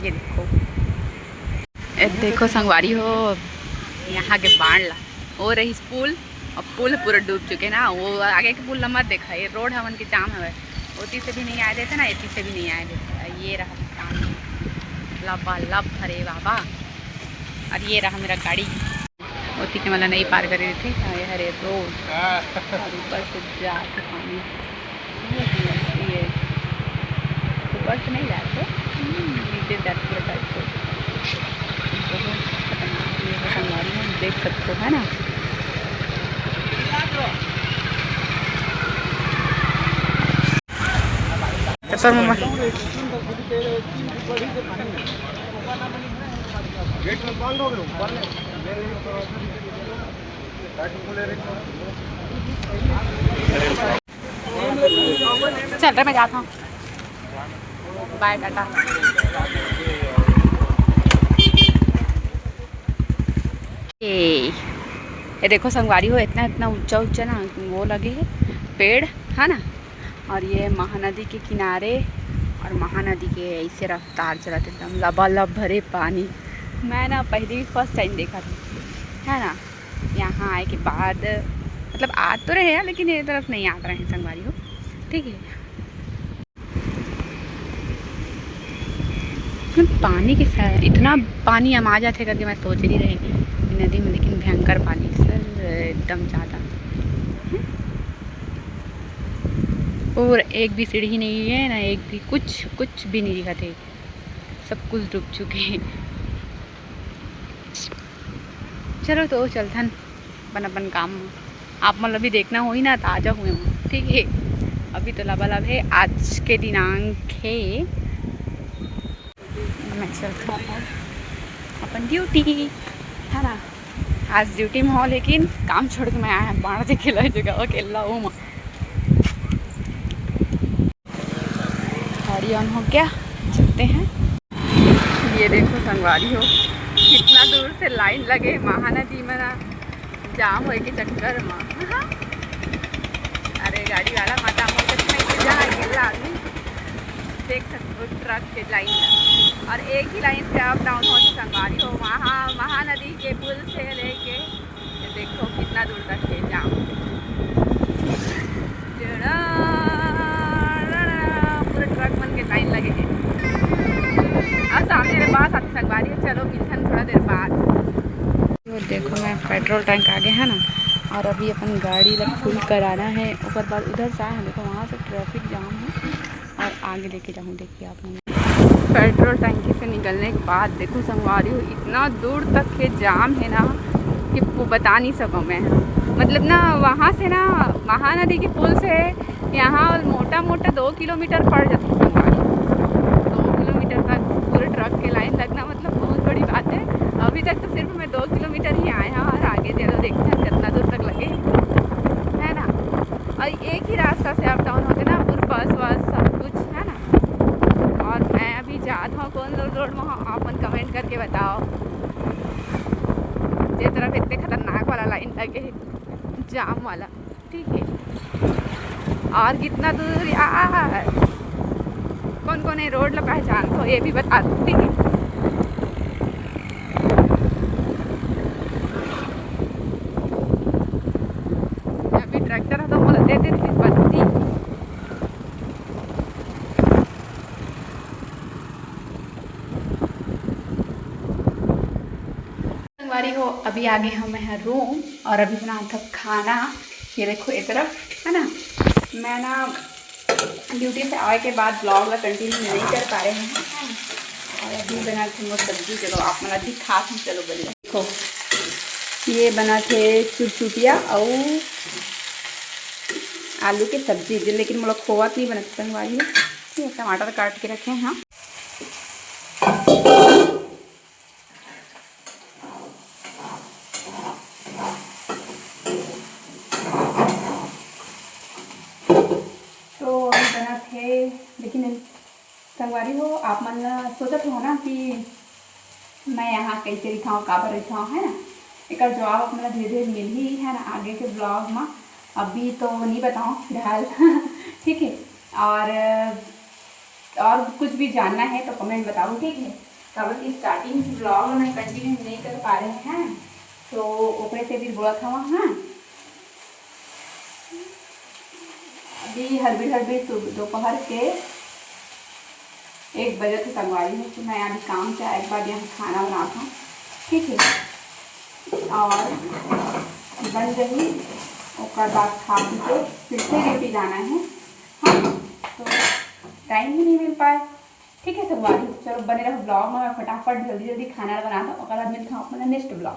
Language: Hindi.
ये देखो संगवारी हो, यहाँ के बाढ़ हो रही पुल, और पुल पूरा डूब चुके ना। वो आगे के पुल मत देखा, ये रोड हमन के जाम है, ओती से भी नहीं आए देते ना, इतनी से भी नहीं आए देते। ये रहा पानी लबा लब भरे बाबा। और ये रहा मेरा गाड़ी, ओती के मतलब नहीं पार कर रही थी। ये हरे रोड और ऊपर से जाते पानी, ये ऊपर से नहीं जाते, नीचे जाते पूरा टाइप को। बहुत खतरनाक ये संगवारी है, देख सकते हो है ना। पेपर मम्मा चल रहा, मैं जाता हूँ, बाय टाटा। ये देखो संगवारी हो, इतना इतना ऊंचा ऊंचा ना वो लगे है पेड़ है ना। और ये महानदी के किनारे, और महानदी के ऐसे रफ्तार चलते एकदम लबालब भरे पानी। मैं ना पहले फर्स्ट टाइम देखा था है ना। यहाँ आए के बाद मतलब आ तो रहे हैं, लेकिन ये तरफ नहीं आ रहे हैं संगवारी हो, ठीक है। पानी के साथ इतना पानी हम आ जाते करके मैं सोच नहीं रही नदी में, लेकिन भयंकर पानी सर एकदम ज़्यादा। और एक भी सीढ़ी नहीं है ना, एक भी कुछ भी नहीं दिखा थे, सब कुछ डूब चुके हैं। चलो तो चलथन अपन अपन काम, आप मतलब भी देखना हो ही ना, ताज़ा हुए हो ठीक है। अभी तो लबालब है, आज के दिनांक है, मैं चलता हूँ अपन ड्यूटी है ना। आज ड्यूटी में हो, लेकिन काम छोड़ के मैं आया बाढ़ से खिला जगह अकेला हूँ। गाड़ी ऑन हो गया, चलते हैं। ये देखो संगवारी हो, कितना दूर से लाइन लगे महानदी में ना, जाम हो के चक्कर में। अरे गाड़ी वाला माता आदमी देख सकते हो, ट्रक के लाइन और एक ही लाइन से अप डाउन हो संगवारी हो। वहाँ महानदी के पुल से लेके देखो कितना दूर तक है जाम, पूरे ट्रक बन के लाइन लगे हैं। और सामने मेरे पास आती संगवारी है, चलो मिलथन थोड़ा देर बाद। तो देखो मैं पेट्रोल टैंक आगे है ना, और अभी अपन गाड़ी लग फुल कराना है। ऊपर बाद उधर से आए देखो, वहाँ से ट्रैफिक जाम है, और आगे लेके जाऊँ देखिए आप लोग। पेट्रोल टंकी से निकलने के बाद देखो संगवारी हो, इतना दूर तक के जाम है ना कि वो बता नहीं सकूँ मैं। मतलब ना वहाँ से ना महानदी के पुल से यहाँ मोटा मोटा 2 किलोमीटर पड़ जाता है संगवारी। 2 किलोमीटर तक पूरे ट्रक के लाइन लगना मतलब बहुत बड़ी बात है। अभी तक तो सिर्फ मैं 2 किलोमीटर ही आया, और आगे चलो देखते हैं कितना दूर तक लगे है ना। और एक ही रास्ता से अप डाउन होते ना, पूरी बस वस सब कुछ है ना। और मैं अभी जाता हूँ कौन रोड में, आप मन कमेंट करके बताओ। ये तरफ इतने खतरनाक वाला लाइन लगे जाम वाला, ठीक है। और कितना दूर यार, कौन कौन है रोड ला पहचान तो ये भी बता दो, ठीक है। अभी ट्रैक्टर है तो बोला दे दे बत्ती। संगवारी हो, अभी आगे हम हैं रूम, और अभी बना था खाना। ये देखो एक तरफ है ना। मैं ना ड्यूटी से आए के बाद ब्लॉग ला कंटिन्यू नहीं कर पा रहे हैं, और अभी बना थे वो सब्जी। चलो आप मतलब भी खा थी, चलो बढ़िया। देखो ये बना थे चुटचुटिया और आलू की सब्जी, लेकिन मतलब खोआ नहीं बना संगवारी है। ठीक है, टमाटर काट के रखे हैं। हाँ तो अभी बना थे, लेकिन संगवारी हो आप मन सोचत हो ना कि मैं यहाँ कैसे दिखाऊँ का पर दिखाऊँ है ना। एक जवाब अपना धीरे धीरे मिल ही है ना आगे के ब्लॉग में, अभी तो नहीं बताऊँ फिलहाल। ठीक है, और कुछ भी जानना है तो कमेंट बताओ, ठीक है। तब की स्टार्टिंग ब्लॉग में कंटिन्यू नहीं कर पा रहे हैं तो ऊपर से भी बोला था वहाँ। अभी हड़बड़ी दोपहर के 1 बजे से संगवारी है कि मैं अभी काम से आए के बाद यहाँ खाना बनाता हूँ, ठीक है। और बन गई और बाद खा पी के फिर से ड्यूटी जाना है। हाँ, तो टाइम ही नहीं मिल पाए, ठीक है संगवारी। चलो बने रहो ब्लॉग में, मैं फटाफट जल्दी जल्दी खाना बनाता हूँ और बाद मिलता हूँ अपना नेक्स्ट ब्लॉग।